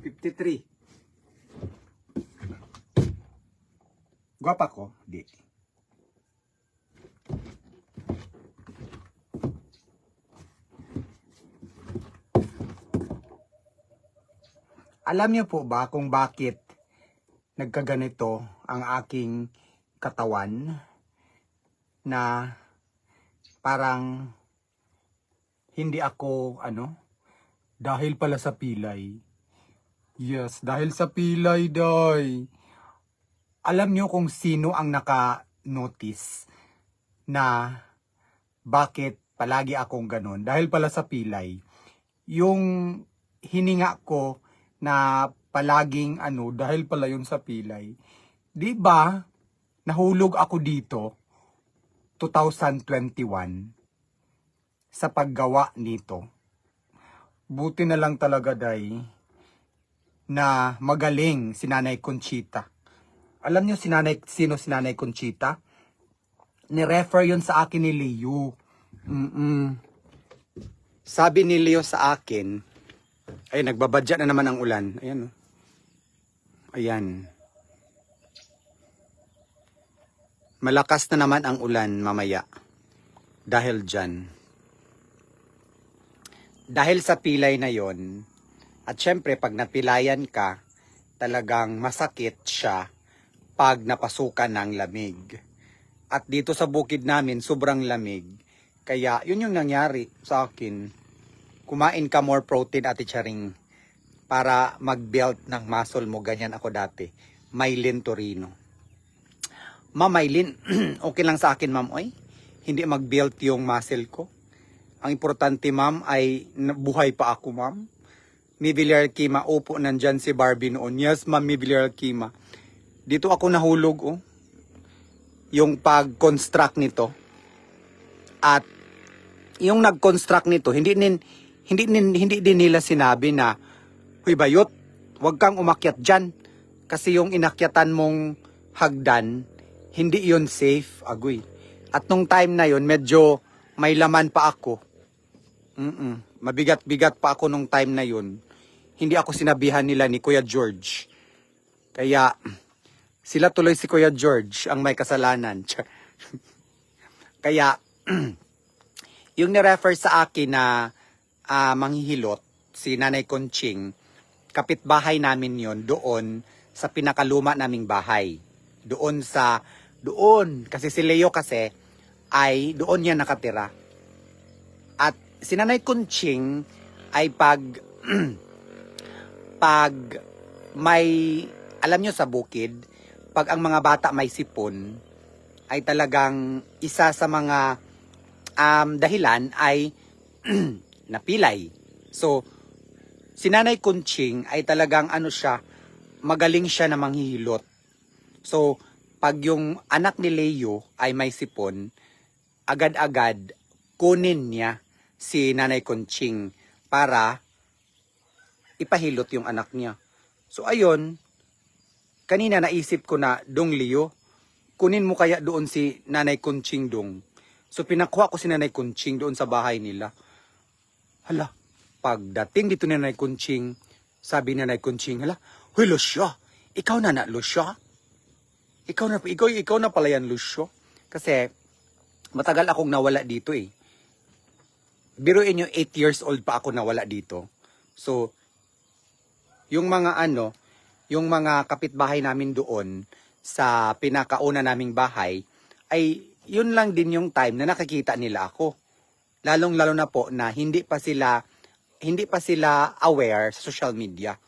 53. Gwapa ko? Di. Alam niyo po ba kung bakit nagkaganito ang aking katawan na parang hindi ako dahil pala sa pilay. Yes, dahil sa pilay, day. Alam niyo kung sino ang naka-notice na bakit palagi akong ganun? Dahil pala sa pilay. Yung hininga ko na palaging dahil pala yun sa pilay. Di ba, nahulog ako dito 2021 sa paggawa nito. Buti na lang talaga, day, na magaling si Nanay Conchita. Alam niyo sino si Nanay Conchita? Ni-refer yun sa akin ni Leo. Sabi ni Leo sa akin, ay nagbabadya na naman ang ulan. Ayan. Ayan. Malakas na naman ang ulan mamaya. Dahil dyan. Dahil sa pilay na yon, at syempre pag napilayan ka, talagang masakit siya pag napasukan ng lamig. At dito sa bukid namin, sobrang lamig. Kaya yun yung nangyari sa akin. Kumain ka more protein, Ate Charing, para mag-build ng muscle mo. Ganyan ako dati. Maylin Torino. Ma'am Maylin, okay lang sa akin, ma'am. Oy, hindi mag-build yung muscle ko. Ang importante, ma'am, ay buhay pa ako, ma'am. Mi Villar Kima, opo, nandyan si Barbie noon. Yes, ma'am, Mi Villar Kima. Dito ako nahulog, oh. Yung pag-construct nito. At yung nag-construct nito, hindi din nila sinabi na, huy bayot, huwag kang umakyat dyan. Kasi yung inakyatan mong hagdan, hindi yun safe, agoy. At nung time na yun, medyo may laman pa ako. Mabigat-bigat pa ako nung time na yun. Hindi ako sinabihan nila ni Kuya George. Kaya, sila tuloy si Kuya George ang may kasalanan. Kaya, yung nirefer sa akin na manghihilot, si Nanay Conching, kapitbahay namin yon doon sa pinakaluma naming bahay. Doon, kasi si Leo kasi, ay doon niya nakatira. At si Nanay Conching ay pag may, alam nyo sa bukid, pag ang mga bata may sipon, ay talagang isa sa mga dahilan ay napilay. So, si Nanay Conching ay talagang magaling siya na manghihilot. So, pag yung anak ni Leo ay may sipon, agad-agad kunin niya si Nanay Conching para ipahilot yung anak niya. So ayun, kanina naisip ko na, Dong Leo, kunin mo kaya doon si Nanay Conching, Dong. So pinakuha ko si Nanay Conching doon sa bahay nila. Hala, pagdating dito ni Nanay Conching, sabi ni Nanay Conching, hala, huy Lucio, ikaw na Lucio? Ikaw na pala yan, Lucio. Kasi matagal akong nawala dito eh. Biruin nyo, 8 years old pa ako nawala dito. So, yung mga kapitbahay namin doon sa pinakauna naming bahay, ay yun lang din yung time na nakikita nila ako. Lalong-lalo na po na hindi pa sila aware sa social media.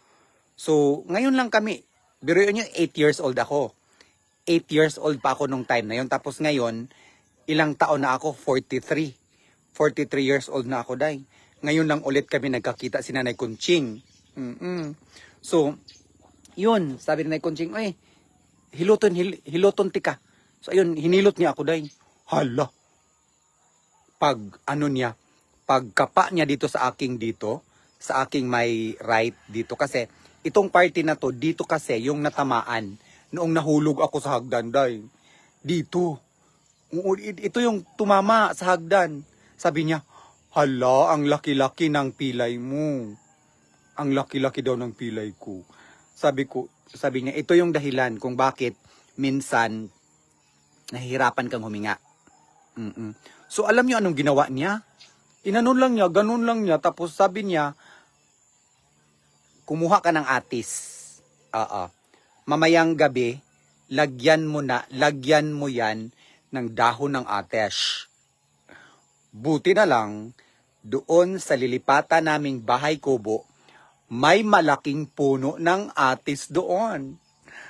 So, ngayon lang kami, biruin nyo, 8 years old ako. 8 years old pa ako nung time na yun. Tapos ngayon, ilang taon na ako? 43 years old na ako, day. Ngayon lang ulit kami nagkakita si Nanay Conching. So, yun, sabi ni Nanay Conching, ay, hiluton tika. So, ayun, hinilot niya ako, day. Hala. Pagkapa niya dito sa aking may right dito. Kasi, Itong party na to, dito kasi yung natamaan noong nahulog ako sa hagdan, day. Dito. Ito yung tumama sa hagdan. Sabi niya, hala, ang laki-laki ng pilay mo. Ang laki-laki daw ng pilay ko. Sabi niya, ito yung dahilan kung bakit minsan nahihirapan kang huminga. So alam niyo anong ginawa niya? Inanon lang niya, ganun lang niya, tapos sabi niya, kumuha ka ng atis. Mamayang gabi, lagyan mo yan ng dahon ng ates. Buti na lang, doon sa lilipatan naming bahay kubo, may malaking puno ng atis doon.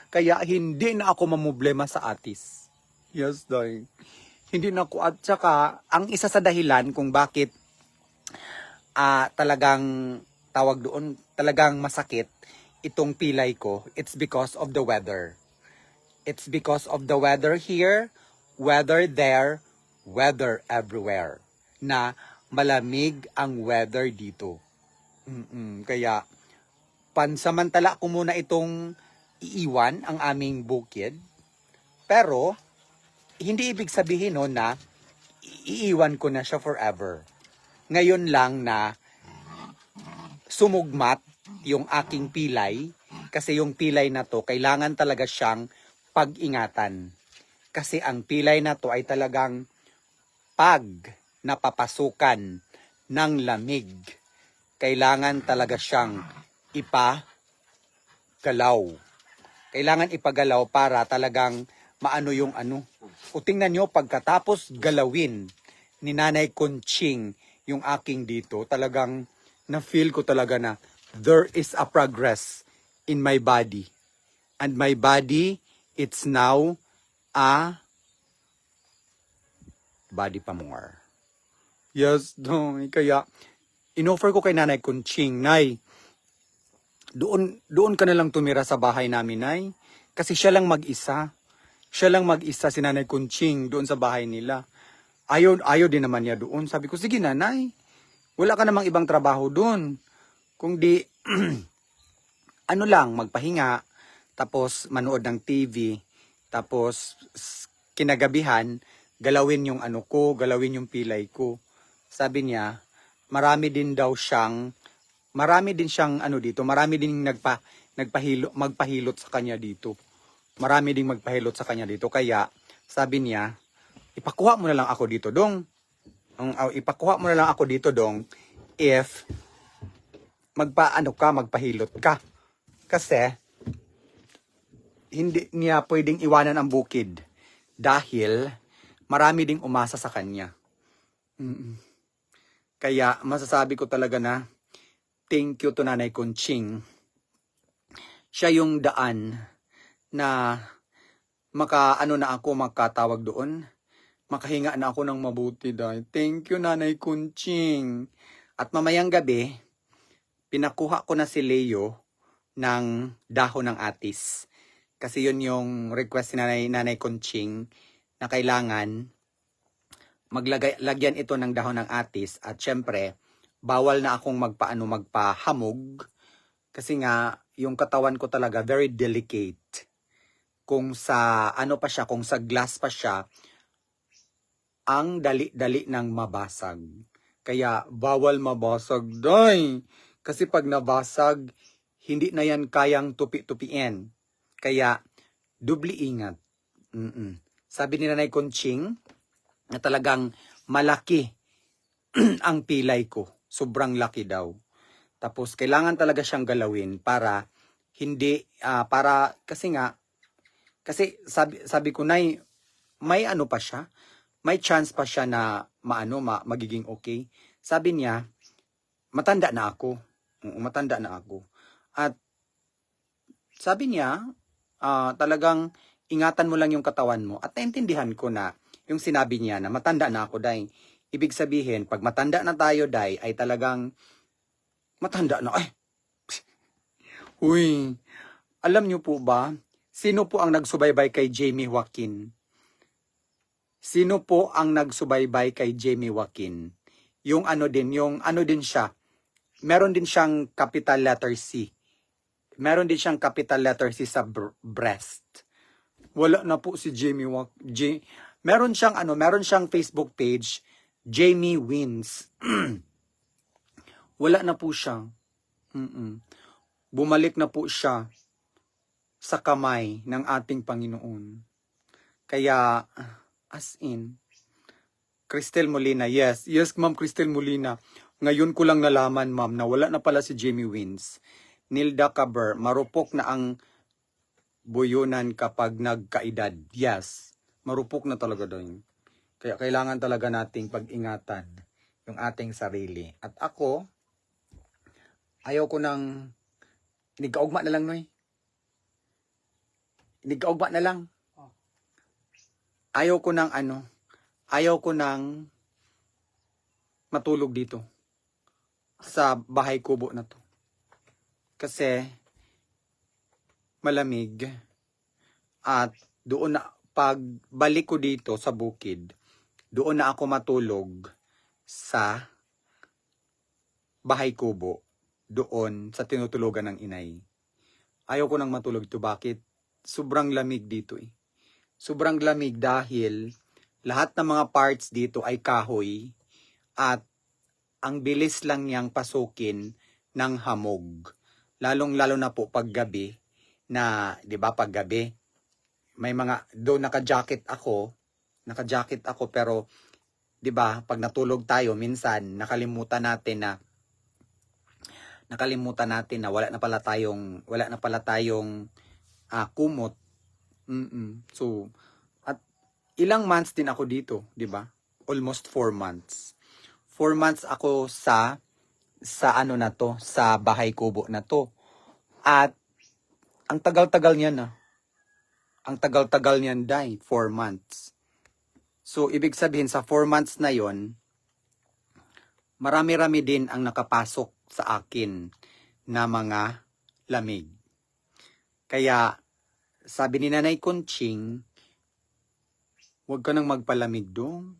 Kaya hindi na ako mamblema sa atis. Yes, day. Hindi na ako. At saka, ang isa sa dahilan kung bakit talagang tawag doon, talagang masakit itong pilay ko, it's because of the weather. It's because of the weather here, weather there, weather everywhere. Na malamig ang weather dito. Kaya, pansamantala ko muna itong iiwan ang aming bukid. Pero, hindi ibig sabihin no na iiwan ko na siya forever. Ngayon lang na sumugmat yung aking pilay, kasi yung pilay na to, kailangan talaga siyang pag-ingatan. Kasi ang pilay na to ay talagang pag napapasukan ng lamig, kailangan talaga siyang ipagalaw. Kailangan ipagalaw para talagang maano yung ano. O tingnan nyo, pagkatapos galawin ni Nanay Conching yung aking dito, talagang na-feel ko talaga na there is a progress in my body. And my body, it's now a body pa more. Yes, no. Kaya, inoffer ko kay Nanay Conching, Nay, doon ka na lang tumira sa bahay namin, Nay. Kasi siya lang mag-isa. Siya lang mag-isa, si Nanay Conching, doon sa bahay nila. Ayaw din naman niya doon. Sabi ko, sige nanay, wala ka namang ibang trabaho doon. Kung di, ano lang, magpahinga, tapos manood ng TV, tapos kinagabihan, galawin yung ano ko, galawin yung pilay ko. Sabi niya, marami din siyang ano dito, marami din magpahilot sa kanya dito. Marami ding magpahilot sa kanya dito. Kaya, sabi niya, ipakuha mo na lang ako dito, dong. Ipakuha mo na lang ako dito, dong, if magpahilot ka. Kasi, hindi niya pwedeng iwanan ang bukid. Dahil, marami ding umasa sa kanya. Kaya, masasabi ko talaga na, thank you to Nanay Conching. Siya yung daan na makatawag doon. Makahinga na ako ng mabuti dahil. Thank you, Nanay Conching. At mamayang gabi, pinakuha ko na si Leo ng dahon ng atis. Kasi yun yung request ni Nanay Conching na kailangan lagyan ito ng dahon ng atis. At syempre, bawal na akong magpahamog. Kasi nga, yung katawan ko talaga very delicate. Kung sa kung sa glass pa siya, ang dali-dali ng mabasag. Kaya bawal mabasag, day. Kasi pag nabasag, hindi na yan kayang tupi-tupiin. Kaya dubli ingat. Sabi ni Nanay Conching na talagang malaki ang pilay ko. Sobrang laki daw. Tapos kailangan talaga siyang galawin para hindi kasi sabi ko, Nay, may ano pa siya, may chance pa siya na magiging okay. Sabi niya, matanda na ako. Matanda na ako. At sabi niya, talagang ingatan mo lang yung katawan mo. At naintindihan ko na yung sinabi niya na matanda na ako, Day. Ibig sabihin, pag matanda na tayo, Day, ay talagang matanda na. Uy, alam niyo po ba, sino po ang nagsubaybay kay Jamie Joaquin? Sino po ang nagsubaybay kay Jamie Joaquin? Yung ano din siya. Meron din siyang capital letter C. meron din siyang capital letter C sa breast. Wala na po si Jamie meron siyang Facebook page, Jamie Wins. Wala na po siya. Bumalik na po siya sa kamay ng ating Panginoon. Kaya, as in, Cristel Molina, yes, Ma'am Cristel Molina. Ngayon ko lang nalaman, ma'am, na wala na pala si Jamie Wins. Nilda Caber, marupok na ang buyonan kapag nagkaedad. Yes, marupok na talaga doon. Kaya kailangan talaga nating pag-ingatan yung ating sarili. At ako, ayaw ko nang inigaugma na lang, Noy. Inigaugma na lang. Ayaw ko nang matulog dito sa bahay kubo na to. Kasi malamig at doon na pagbalik ko dito sa bukid, doon na ako matulog sa bahay kubo, doon sa tinutulugan ng inay. Ayaw ko nang matulog dito. Bakit? Sobrang lamig dito eh. Sobrang lamig dahil lahat ng mga parts dito ay kahoy at ang bilis lang niyang pasukin ng hamog. Lalong-lalo na po paggabi na, 'di ba, paggabi may mga doon naka-jacket ako pero 'di ba, pag natulog tayo minsan nakalimutan natin na wala na pala tayong kumot. So, at ilang months din ako dito, 'di ba? Almost 4 months. 4 months ako sa ano na to, sa bahay kubo na to. At ang tagal-tagal niyan na. Ang tagal-tagal niyan, dai, 4 months. So, ibig sabihin sa 4 months na 'yon, marami-rami din ang nakapasok sa akin na mga lamig. Kaya sabi ni Nanay Conching, huwag ka nang magpalamig doon.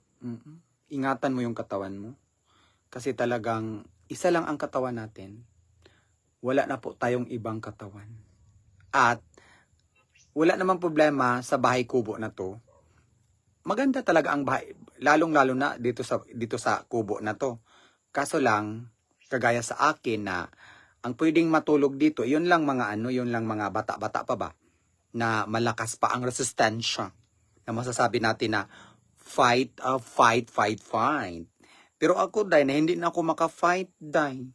Ingatan mo yung katawan mo. Kasi talagang isa lang ang katawan natin. Wala na po tayong ibang katawan. At wala namang problema sa bahay kubo na to. Maganda talaga ang bahay, lalong-lalo na dito sa kubo na to. Kaso lang, kagaya sa akin na ang pwedeng matulog dito, yun lang mga bata-bata pa ba, na malakas pa ang resistensya. Na masasabi natin na fight. Pero ako, dahil na hindi na ako maka-fight, dahil.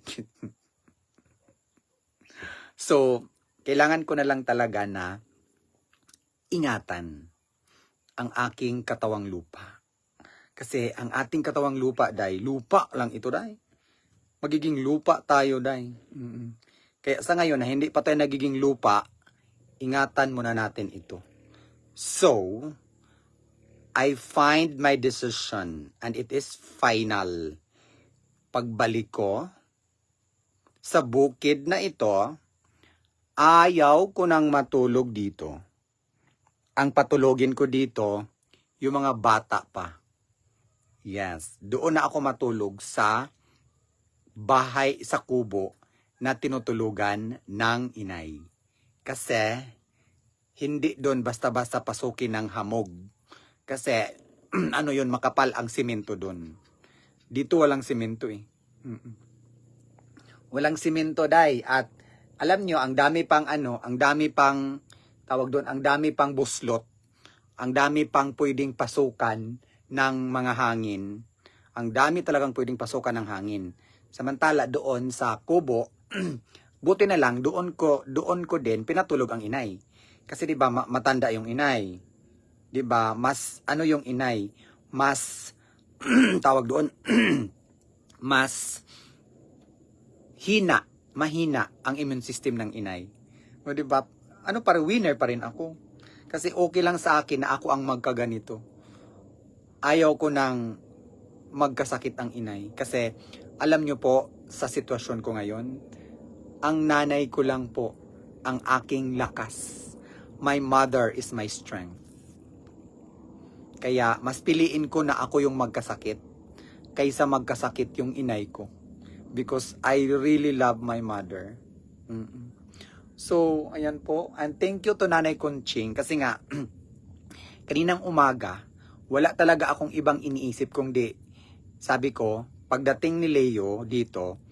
So, kailangan ko na lang talaga na ingatan ang aking katawang lupa. Kasi ang ating katawang lupa, dahil lupa lang ito, dahil. Magiging lupa tayo, dahil. Kaya sa ngayon, na hindi pa tayo nagiging lupa, ingatan muna natin ito. So, I find my decision and it is final. Pagbalik ko sa bukid na ito, ayaw ko nang matulog dito. Ang patulogin ko dito, yung mga bata pa. Yes, doon na ako matulog sa bahay, sa kubo na tinutulugan ng inay. Kasi, hindi doon basta-basta pasukin ng hamog. Kasi, makapal ang simento doon. Dito walang simento eh. Walang simento, day. At, alam nyo, ang dami pang buslot. Ang dami pang pwedeng pasukan ng mga hangin. Ang dami talagang pwedeng pasukan ng hangin. Samantala, doon sa kubo, buti na lang, doon ko din pinatulog ang inay. Kasi 'di ba matanda yung inay. 'Di ba? Mas yung inay, mas tawag doon mas mahina ang immune system ng inay. O 'di ba? Winner pa rin ako. Kasi okay lang sa akin na ako ang magkaganito. Ayaw ko nang magkasakit ang inay kasi alam nyo po sa sitwasyon ko ngayon, ang nanay ko lang po ang aking lakas. My mother is my strength. Kaya mas piliin ko na ako yung magkasakit kaysa magkasakit yung inay ko. Because I really love my mother. So, ayan po. And thank you to Nanay Conching kasi nga, kaninang umaga, wala talaga akong ibang iniisip kundi, sabi ko, pagdating ni Leo dito,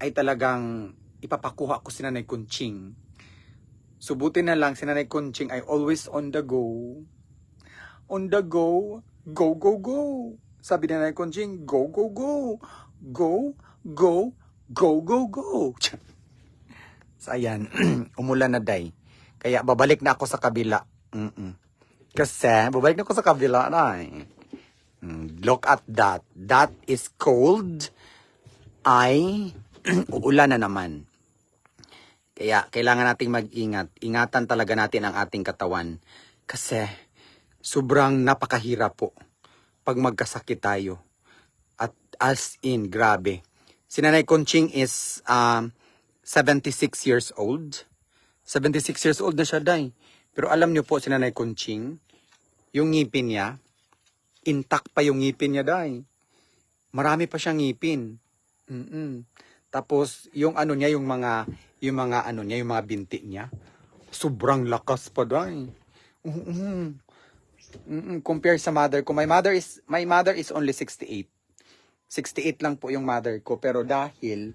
ay talagang ipapakuha ko si Nanay Conching. Subutin na lang si Nanay Conching ay always on the go. On the go, go, go, go. Sabi ni Nanay Conching, go, go, go. Go, go, go, go, go. So, ayan, umulan na day. Kaya babalik na ako sa kabila. Kasi, babalik na ako sa kabila na Look at that. That is cold. Ay, uulan na naman. Kaya, kailangan nating mag-ingat. Ingatan talaga natin ang ating katawan. Kasi, sobrang napakahirap po pag magkasakit tayo. At as in, grabe. Si Nanay Conching is 76 years old. 76 years old na siya, day. Pero alam niyo po si Nanay Conching, yung ngipin niya, intact pa yung ngipin niya, day. Marami pa siyang ngipin. Tapos yung ano niya, yung mga ano niya, yung mga binti niya, sobrang lakas pa, day. Compare sa mother ko. My mother is only 68. 68 lang po yung mother ko, pero dahil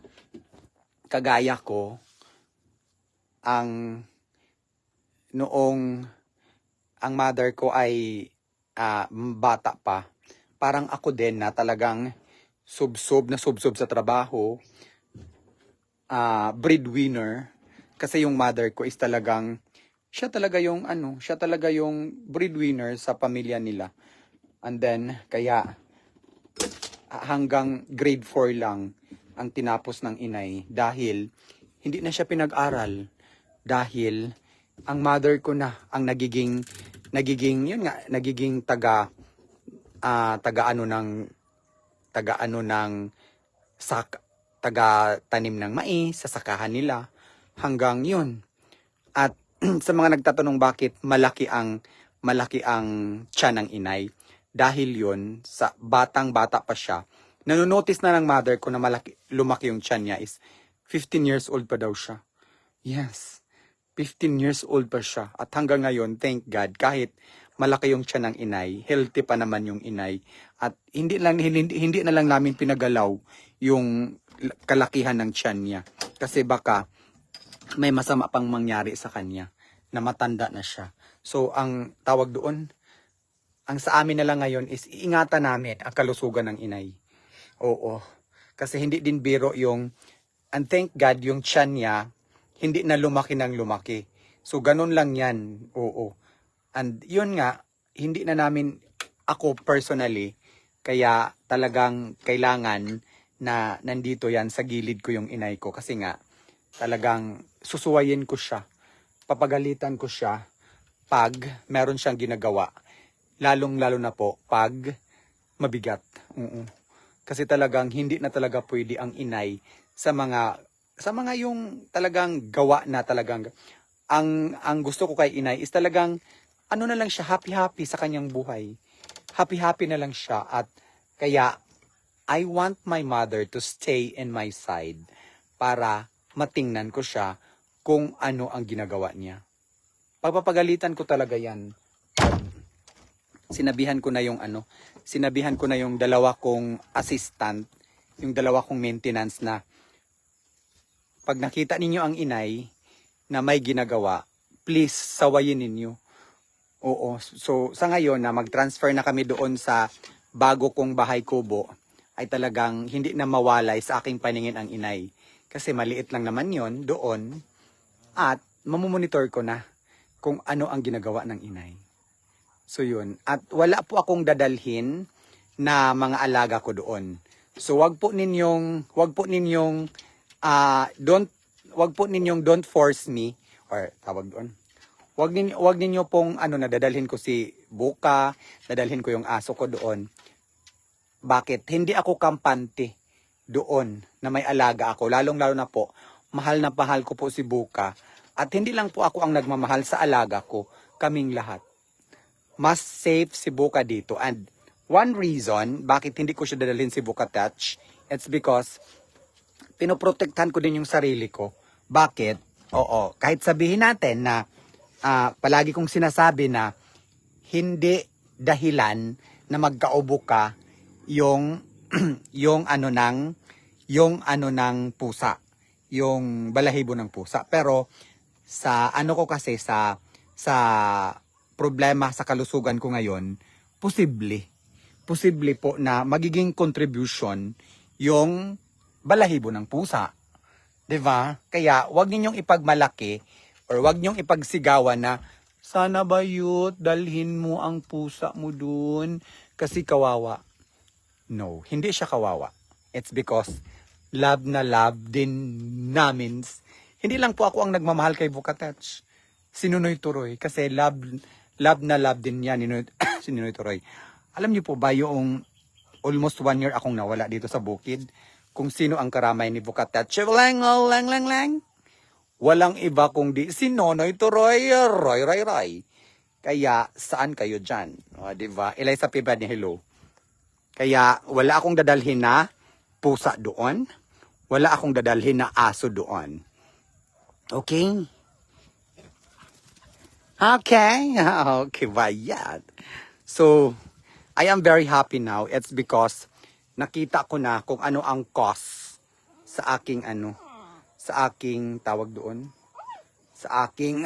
kagaya ko, noong ang mother ko ay bata pa, parang ako din na talagang subsob sa trabaho, breadwinner, kasi yung mother ko is talagang, siya talaga yung breadwinner sa pamilya nila. And then, kaya hanggang grade 4 lang ang tinapos ng inay dahil hindi na siya pinag-aral, dahil ang mother ko na ang nagiging taga tanim ng mais sa sakahan nila hanggang yun. At sa mga nagtatanong bakit malaki ang tiyan ng inay, dahil yun sa batang-bata pa siya, nanonotice na ng mother ko na lumaki yung tiyan niya is 15 years old pa daw siya. Yes, 15 years old pa siya. At hanggang ngayon, thank God, kahit malaki yung tiyan ng inay, healthy pa naman yung inay. At hindi na lang namin pinagalaw yung kalakihan ng tiyan niya. Kasi baka may masama pang mangyari sa kanya na matanda na siya. So, ang tawag doon, ang sa amin na lang ngayon is iingatan namin ang kalusugan ng inay. Oo. Kasi hindi din biro yung, and thank God, yung tiyan niya, hindi na lumaki ng lumaki. So, ganun lang yan. Oo. And yun nga, hindi na namin, ako personally, kaya talagang kailangan na nandito yan sa gilid ko yung inay ko. Kasi nga, talagang susuwayin ko siya. Papagalitan ko siya pag meron siyang ginagawa. Lalong-lalo na po pag mabigat. Kasi talagang hindi na talaga pwede ang inay sa mga yung talagang gawa na talagang ang gusto ko kay inay is talagang ano na lang siya, happy sa kanyang buhay. Happy na lang siya, at kaya I want my mother to stay in my side para matingnan ko siya kung ano ang ginagawa niya. Pagpapagalitan ko talaga yan. Sinabihan ko na yung dalawa kong assistant, yung dalawa kong maintenance na pag nakita ninyo ang inay na may ginagawa, please sawayin ninyo. Oo, so sa ngayon na mag-transfer na kami doon sa bago kong bahay kubo, ay talagang hindi na mawalay sa aking paningin ang inay. Kasi maliit lang naman yon doon, at mamumonitor ko na kung ano ang ginagawa ng inay. So yun. At wala po akong dadalhin na mga alaga ko doon. So wag po ninyong don't force me, or tawag doon. Wag ninyo pong dadalhin ko si Buka, dadalhin ko yung aso ko doon. Bakit? Hindi ako kampante doon na may alaga ako. Lalong-lalo na po, mahal na mahal ko po si Buka. At hindi lang po ako ang nagmamahal sa alaga ko, kaming lahat. Mas safe si Buka dito. And one reason bakit hindi ko siya dadalhin si Buka Touch, it's because pinoprotektahan ko din yung sarili ko. Bakit? Oo, kahit sabihin natin na palagi kong sinasabi na hindi dahilan na magkaubo ka yung yung ano ng pusa, yung balahibo ng pusa. Pero sa ano ko kasi sa problema sa kalusugan ko ngayon, posible po na magiging contribution yung balahibo ng pusa. 'Di ba? Kaya wag ninyong ipagmalaki or wag ninyong ipagsigawan na sana ba yut dalhin mo ang pusa mo dun kasi kawawa. No, hindi siya kawawa. It's because love na love din namin. Hindi lang po ako ang nagmamahal kay Bukatach. Si Nunoy Turoy. Kasi love na love din niya ni si Nunoy Turoy. Alam niyo po ba yung almost 1 year akong nawala dito sa bukid? Kung sino ang karamay ni Bukatach. Lang. Walang iba kundi si Nonoy Turoy. Roy. Kaya saan kayo dyan? O, diba? Eliza Piba ni hello. Kaya wala akong dadalhin na pusa doon. Wala akong dadalhin na aso doon. Okay? Okay. Okay ba yan? So, I am very happy now. It's because nakita ko na kung ano ang cost sa aking sa aking tawag doon. Sa aking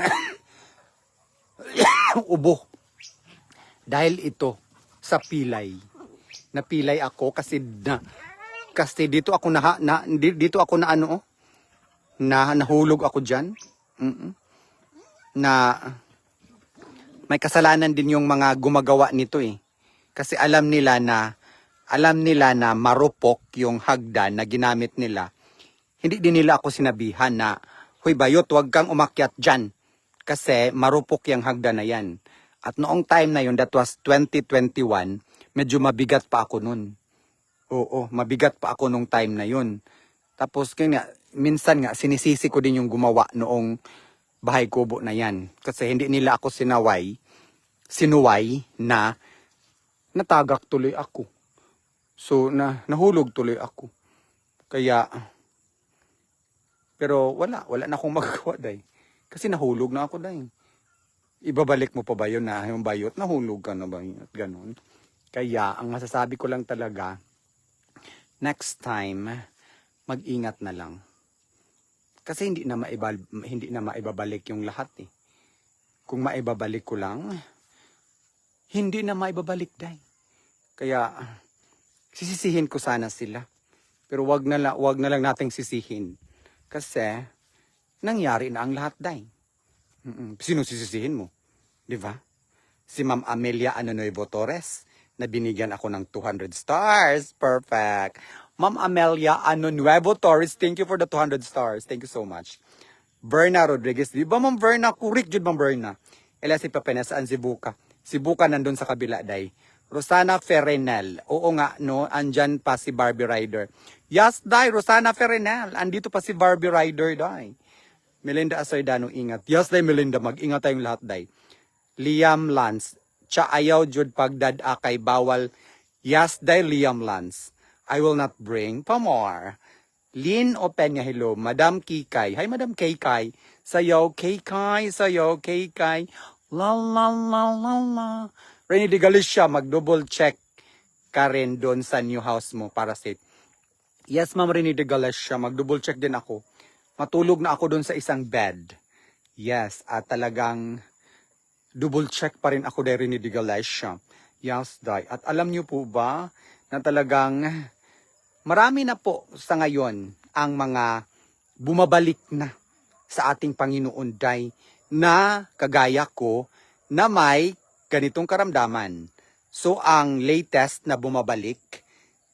ubo. Dahil ito sa pilay. Napilay ako kasi dito ako dito ako nahulog ako diyan. Na may kasalanan din yung mga gumagawa nito eh. Kasi alam nila na marupok yung hagdan na ginamit nila. Hindi din nila ako sinabihan na, "Hoy bayot, huwag kang umakyat diyan." Kasi marupok yung hagdan na yan. At noong time na yun, that was 2021, medyo mabigat pa ako nun. Oo, mabigat pa ako nung time na yun. Tapos kaya minsan nga sinisisi ko din yung gumawa noong bahay kubo na yan. Kasi hindi nila ako sinuway na natagak tuloy ako. So nahulog tuloy ako. Kaya pero wala na akong magagawa dahil. Kasi nahulog na ako dahil. Ibabalik mo pa ba yun na yung bayot? Nahulog ka na ba yun? At ganun. Kaya, ang masasabi ko lang talaga, next time, mag-ingat na lang. Kasi hindi na maibabalik yung lahat eh. Kung maibabalik ko lang, hindi na maibabalik dahil. Kaya, sisisihin ko sana sila. Pero wag na lang nating sisihin. Kasi, nangyari na ang lahat dahil. Sino sisisihin mo? Di ba? Si Ma'am Amelia Anonuevo Torres na binigyan ako ng 200 stars. Perfect. Ma'am Amelia Anonuevo Torres, thank you for the 200 stars. Thank you so much. Berna Rodriguez. Di ba Ma'am Berna? Kurik jud Ma'am Berna. Ela si Papena, saan si Buka? Si Buka nandun sa kabila day. Rosana Ferrenel. Oo nga, no? Andyan pa si Barbie Rider. Yes, day. Rosana Ferrenel. Andito pa si Barbie Rider, day. Melinda Asardano, ingat. Yes, day, Melinda. Mag-ingat tayong lahat, day. Liam Lance. Cha ayaw jud pagdad kay bawal. Yes, day, Liam Lance. I will not bring pa more. Lynn Openya, hello. Madam Kikay. Hi, Madam Kikay. Sayaw, Kikay. Sayaw, Kikay. La, la, la, la, la. Rainy de Galicia, mag-double check ka rin doon sa new house mo para safe. Yes, Ma'am Rainy de Galicia, mag-double check din ako. Matulog na ako doon sa isang bed. Yes, at talagang double check pa rin ako dahil ni de Galicia. Yes, day. At alam niyo po ba na talagang marami na po sa ngayon ang mga bumabalik na sa ating Panginoon day na kagaya ko na may ganitong karamdaman. So ang latest na bumabalik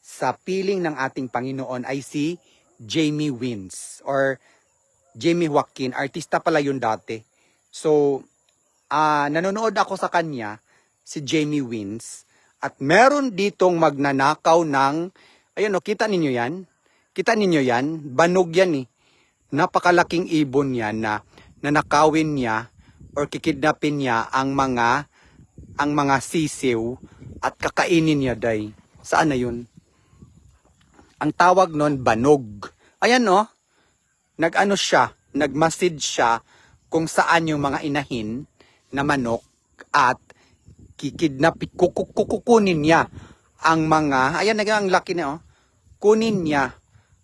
sa piling ng ating Panginoon ay si Jamie Wins or Jamie Joaquin, artista pala yun dati. So, nanonood ako sa kanya, si Jamie Wins, at meron ditong magnanakaw ng, ayun o, kita ninyo yan? Kita ninyo yan? Banog yan eh. Napakalaking ibon yan na nanakawin niya or kikidnapin niya ang mga sisiw at kakainin niya day. Saan na yun? Ang tawag nun, banog. Ayan no? nagmasid siya kung saan yung mga inahin na manok at kukunin niya ang mga, ayan na ang laki na, oh. Kunin niya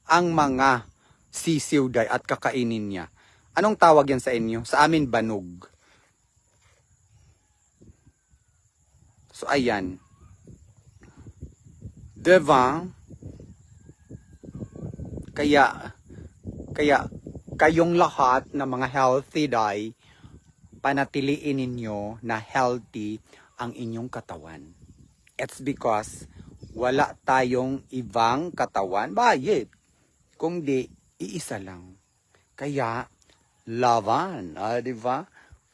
ang mga sisiw day at kakainin niya. Anong tawag yan sa inyo? Sa amin, banog. So, ayan. Diba? Kaya kayong lahat na mga healthy day, panatiliin ninyo na healthy ang inyong katawan. It's because wala tayong ibang katawan, bayit. Kung di, iisa lang. Kaya, laban, di ba?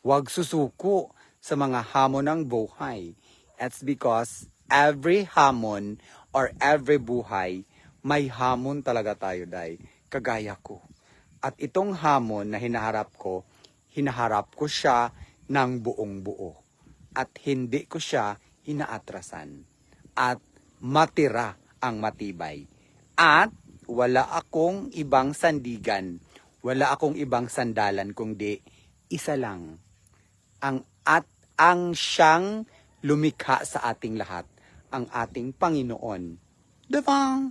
Huwag susuko sa mga hamon ng buhay. It's because every hamon or every buhay, may hamon talaga tayo, day. Kagaya ko. At itong hamon na hinaharap ko siya ng buong buo. At hindi ko siya inaatrasan. At matira ang matibay. At wala akong ibang sandigan. Wala akong ibang sandalan kundi isa lang. Ang siyang lumikha sa ating lahat. Ang ating Panginoon. Diba?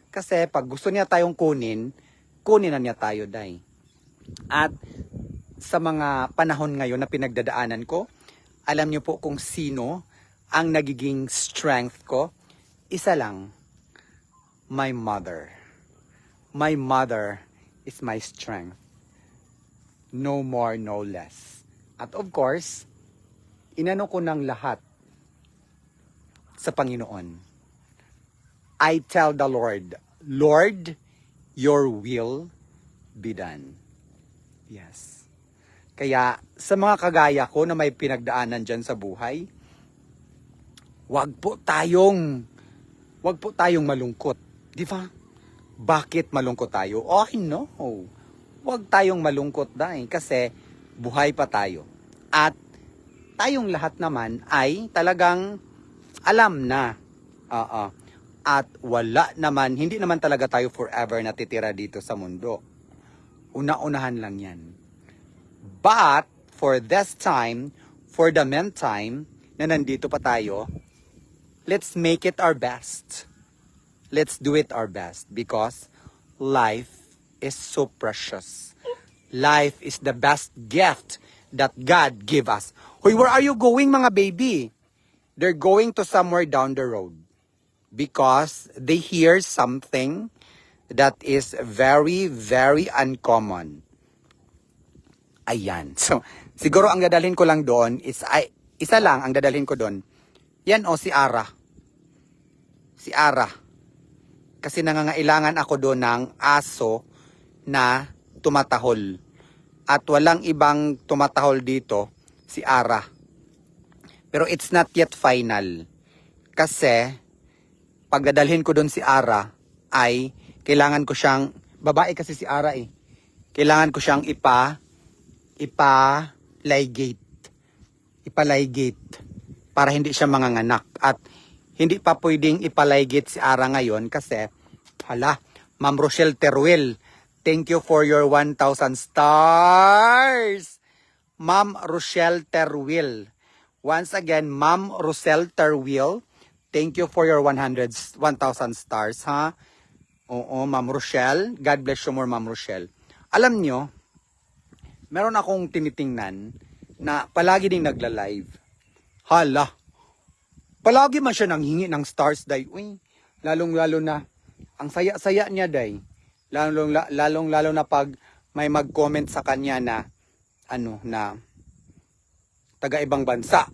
Kasi pag gusto niya tayong kunin na niya tayo, day. At sa mga panahon ngayon na pinagdadaanan ko, alam niyo po kung sino ang nagiging strength ko? Isa lang, my mother. My mother is my strength. No more, no less. At of course, inano ko ng lahat sa Panginoon. I tell the Lord, Lord, your will be done. Yes. Kaya sa mga kagaya ko na may pinagdaanan dyan sa buhay, wag po tayong malungkot. Di ba? Bakit malungkot tayo? Oh, no. Wag tayong malungkot dahil kasi buhay pa tayo. At tayong lahat naman ay talagang alam na. At hindi naman talaga tayo forever natitira dito sa mundo. Una-unahan lang yan. But, for this time, for the meantime, na nandito pa tayo, let's make it our best. Let's do it our best because life is so precious. Life is the best gift that God give us. Hoy, where are you going, mga baby? They're going to somewhere down the road because they hear something that is very, very uncommon. Ayan. So, siguro ang dadalhin ko lang doon is, isa lang ang dadalhin ko doon. Yan si Ara. Si Ara. Kasi nangangailangan ako doon ng aso na tumatahol. At walang ibang tumatahol dito, si Ara. Pero it's not yet final. Kasi, pagdadalhin ko doon si Ara, ay kailangan ko siyang, babae kasi si Ara kailangan ko siyang ipa-ligate para hindi siya manganganak. At hindi pa pwedeng ipa-ligate si Ara ngayon kasi, Ma'am Rochelle Teruel, thank you for your 1,000 stars. Ma'am Rochelle Teruel. Once again, Ma'am Rochelle Teruel, thank you for your 1,000 stars, ha? Oo, Ma'am Rochelle. God bless you more, Ma'am Rochelle. Alam nyo, meron akong tinitingnan na palagi ding nagla-live. Palagi man siya nanghingi ng stars, day. Uy, lalong-lalo na, ang saya-saya niya, day. Lalong-lalo na pag may mag-comment sa kanya na, na taga-ibang bansa.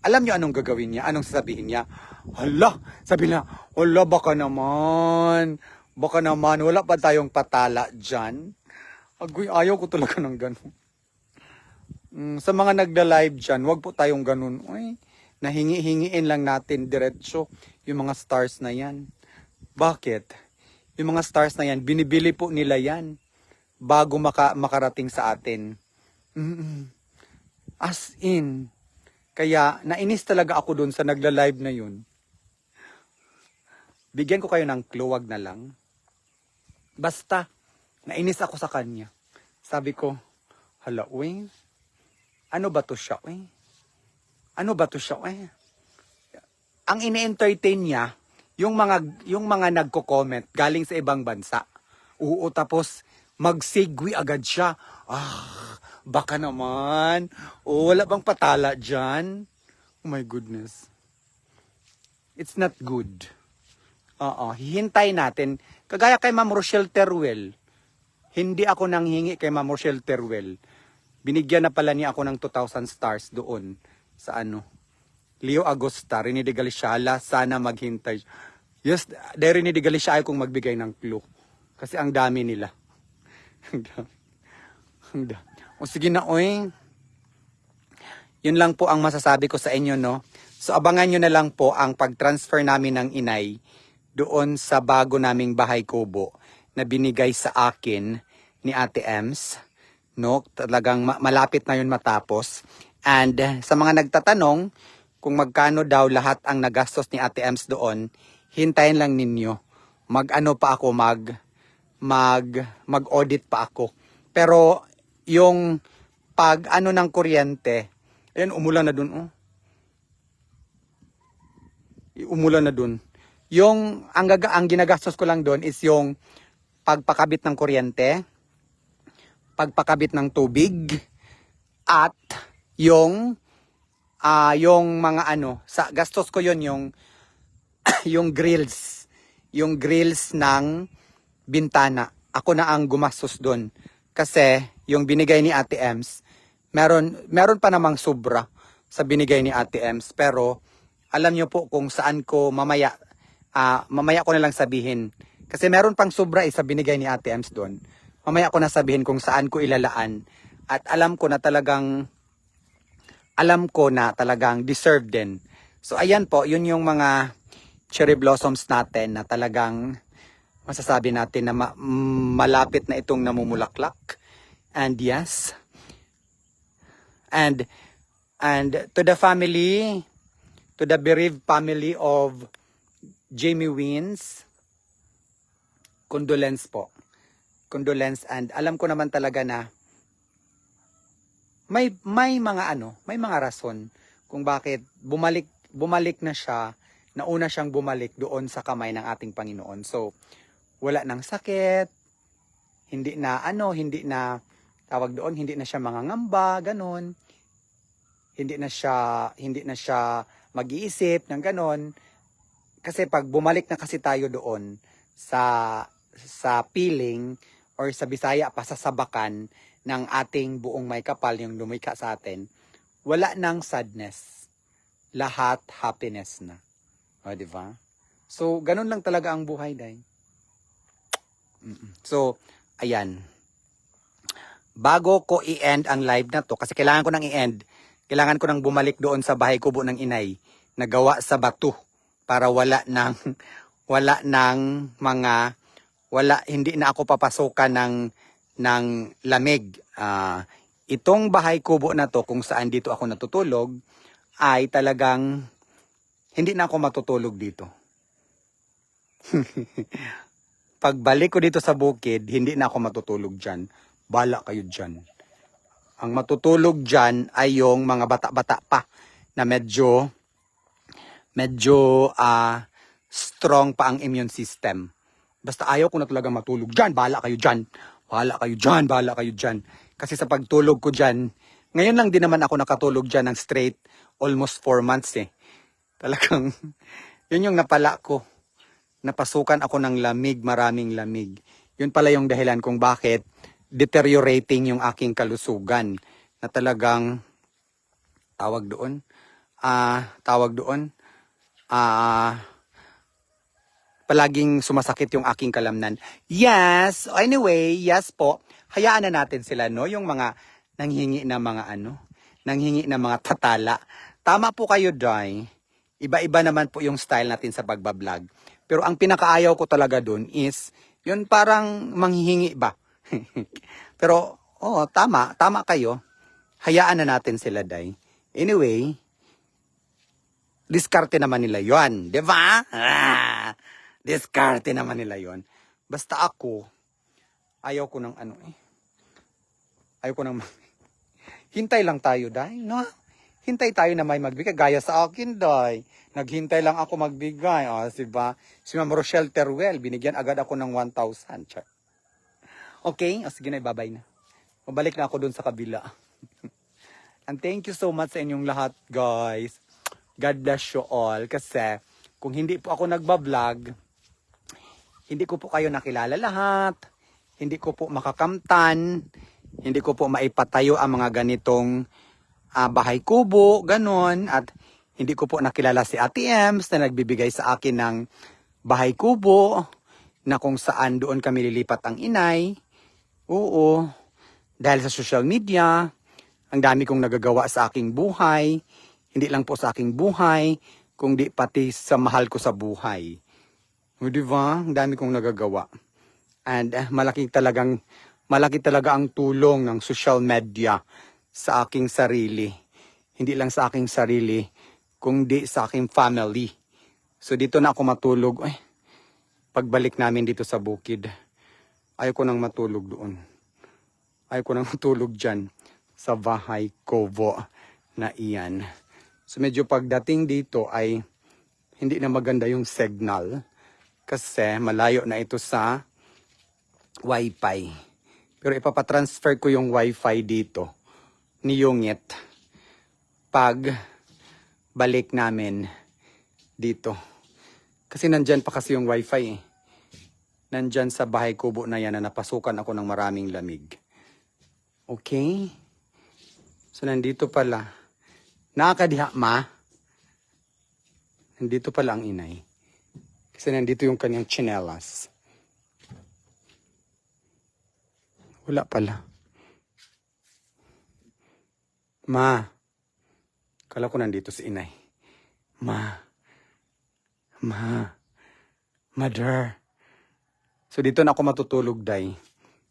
Alam niyo anong gagawin niya? Anong sasabihin niya? Sabi niya, baka naman, wala pa tayong patala dyan. Ayaw ko talaga ng ganun. Sa mga nagda-live dyan, wag po tayong ganun. Uy, nahingi-hingiin lang natin diretso yung mga stars na yan. Bakit? Yung mga stars na yan, binibili po nila yan bago makarating sa atin. As in. Kaya, nainis talaga ako dun sa nagla-live na yun. Bigyan ko kayo ng clue, wag na lang. Basta, nainis ako sa kanya. Sabi ko, hala, uy, ano ba to siya, uy? Ano ba to siya, uy? Ang ini-entertain niya, yung mga nagko-comment galing sa ibang bansa. Oo, tapos mag-segue agad siya. Baka naman. Wala bang patala dyan? Oh my goodness. It's not good. Hihintay natin. Kagaya kay Ma'am Rochelle Teruel. Hindi ako nanghingi kay Ma'am Rochelle Teruel. Binigyan na pala niya ako ng 2,000 stars doon sa Leo Agosta, Rene de Galiciala, sana maghintay. Yes, dahil Rene de Galicia ayaw kong magbigay ng clue. Kasi ang dami nila. Ang dami. O sige na, oy. Yun lang po ang masasabi ko sa inyo, no? So abangan nyo na lang po ang pag-transfer namin ng inay doon sa bago naming bahay kubo na binigay sa akin ni Ate Ems. No? Talagang malapit na yun matapos. And sa mga nagtatanong kung magkano daw lahat ang nagastos ni Ate Ems doon, hintayin lang ninyo. Mag-ano pa ako, mag-audit pa ako. Pero yung pag-ano ng kuryente, ayun, umulan na dun, oh. Umulan na dun. Yung, ang ginagastos ko lang doon is yung pagpakabit ng kuryente, pagpakabit ng tubig, at yung mga sa gastos ko yon yung yung grills ng bintana. Ako na ang gumastos doon kasi yung binigay ni Ate Ems, meron pa namang sobra sa binigay ni Ate Ems, pero alam niyo po kung saan ko mamaya ko na lang sabihin kasi meron pang sobra sa binigay ni Ate Ems doon. Mamaya ko na sabihin kung saan ko ilalaan at alam ko na talagang deserve din. So ayan po, yun yung mga cherry blossoms natin na talagang masasabi natin na malapit na itong namumulaklak. And yes. And to the family, to the bereaved family of Jamie Wins, condolence po. Condolence, and alam ko naman talaga na may mga rason kung bakit bumalik na siya, nauna siyang bumalik doon sa kamay ng ating Panginoon. So, wala nang sakit, hindi na tawag doon, hindi na siya mangangamba, ganun. Hindi na siya mag-iisip ng ganun. Kasi pag bumalik na kasi tayo doon sa piling or sa Bisaya pa sa sabakan ng ating buong may kapal, yung lumikha sa atin, wala nang sadness. Lahat happiness na. O, di ba? So, ganun lang talaga ang buhay, day. So, ayan. Bago ko i-end ang live na to, kasi kailangan ko nang i-end, kailangan ko nang bumalik doon sa bahay kubo ng inay, na gawa sa bato, para hindi na ako papasukan ng lamig. Itong bahay kubo na to, kung saan dito ako natutulog, ay talagang hindi na ako matutulog dito. Pagbalik ko dito sa bukid, hindi na ako matutulog dyan. Bala kayo dyan. Ang matutulog dyan ay yung mga bata-bata pa na medyo strong pa ang immune system. Basta ayaw ko na talaga matulog dyan. Bala kayo dyan. Bala kayo dyan. Bala kayo dyan. Kasi sa pagtulog ko dyan, ngayon lang din naman ako nakatulog dyan ng straight almost 4 months eh. Talagang, yun yung napala ko. Napasukan ako ng lamig, maraming lamig. Yun pala yung dahilan kung bakit deteriorating yung aking kalusugan. Na talagang, palaging sumasakit yung aking kalamnan. Yes, anyway, yes po. Hayaan na natin sila, no? Yung mga nanghingi na mga tatala. Tama po kayo, Day. Iba-iba naman po yung style natin sa pagbablog. Pero ang pinakaayaw ko talaga dun is, yun parang manghihingi ba? Pero, tama kayo. Hayaan na natin sila, Day. Anyway, diskarte naman nila yon, di ba? Diskarte naman nila yon. Basta ako, ayaw ko ng Ayoko nang hintay lang tayo, day, no? Hintay tayo na may magbigay. Gaya sa akin, day. Naghintay lang ako magbigay. O, diba? Si Ma'am Rochelle Teruel, binigyan agad ako ng 1,000. Char. Okay? O, sige na, babay na. Mabalik na ako dun sa kabila. And thank you so much sa inyong lahat, guys. God bless you all. Kasi, kung hindi po ako nagbablog, hindi ko po kayo nakilala lahat. Hindi ko po makakamtan. Hindi ko po maipatayo ang mga ganitong bahay kubo, ganon. At hindi ko po nakilala si Ate Ems na nagbibigay sa akin ng bahay kubo na kung saan doon kami lilipat ang inay. Oo, dahil sa social media, ang dami kong nagagawa sa aking buhay. Hindi lang po sa aking buhay, kundi pati sa mahal ko sa buhay. O diba? Ang dami kong nagagawa. And malaki talaga ang tulong ng social media sa aking sarili. Hindi lang sa aking sarili, kundi sa aking family. So dito na ako matulog. Ay, pagbalik namin dito sa bukid, ayaw ko nang matulog doon. Ayaw ko nang matulog dyan sa bahay kubo na iyan. So medyo pagdating dito ay hindi na maganda yung signal kasi malayo na ito sa Wi-Fi. Pero ipapatransfer ko yung Wi-Fi dito ni Yungit pag balik namin dito. Kasi nandyan pa kasi yung Wi-Fi eh. Nandyan sa bahay kubo na yan na napasukan ako ng maraming lamig. Okay? So nandito pala. Nakakadiha ma. Nandito pala ang inay. Kasi nandito yung kanyang tsinelas. Wala pala. Ma. Kala ko nandito si inay. Ma. Mother. So dito na ako matutulog, day.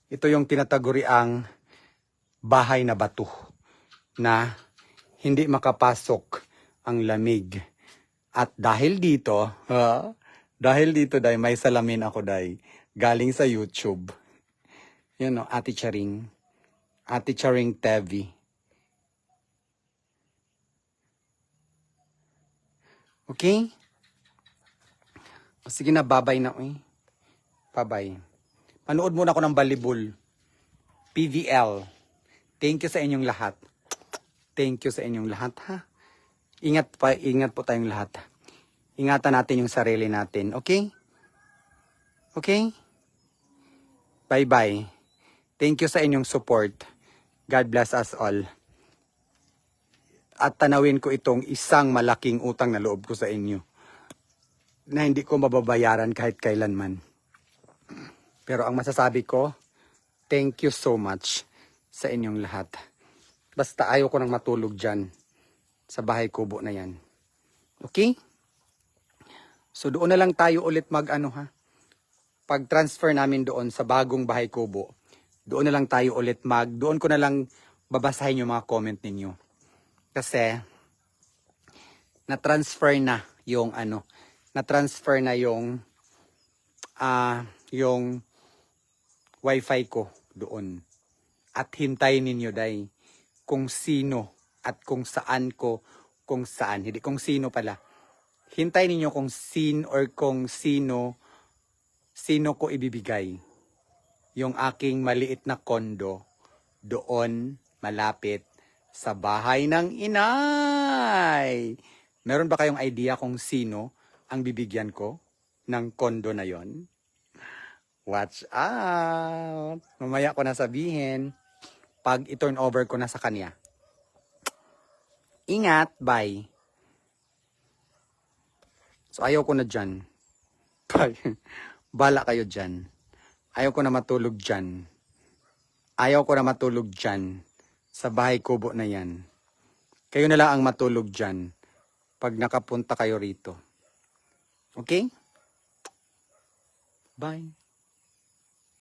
Ito yung tinataguriang bahay na bato na hindi makapasok ang lamig. At dahil dito, day, may salamin ako, day. Galing sa YouTube. Yun o, Ate Charing. Ate Charing Tevi. Okay? O, sige na, babay na. Babay. Manood muna ako ng Balibul. PVL. Thank you sa inyong lahat. Thank you sa inyong lahat, ha? Ingat po tayong lahat. Ingatan natin yung sarili natin, okay? Okay? Bye-bye. Thank you sa inyong support. God bless us all. At tanawin ko itong isang malaking utang na loob ko sa inyo na hindi ko mababayaran kahit kailanman. Pero ang masasabi ko, thank you so much sa inyong lahat. Basta ayaw ko nang matulog dyan sa bahay kubo na yan. Okay? So doon na lang tayo ulit pag-transfer namin doon sa bagong bahay kubo. Doon na lang tayo ulit doon ko na lang babasahin yung mga comment ninyo. Kasi na-transfer na yung yung Wi-Fi ko doon. At hintayin ninyo, day, kung sino at kung saan hindi kung sino pala. Hintayin ninyo kung sino ko ibibigay yung aking maliit na kondo doon malapit sa bahay ng inay. Meron ba kayong idea kung sino ang bibigyan ko ng kondo na yon? Watch out! Mamaya ko na sabihin pag i-turn over ko na sa kanya. Ingat, bye! So ayaw ko na dyan. Bala kayo dyan. Ayaw ko na matulog dyan. Ayaw ko na matulog dyan. Sa bahay kubo na yan. Kayo na lang ang matulog dyan pag nakapunta kayo rito. Okay? Bye.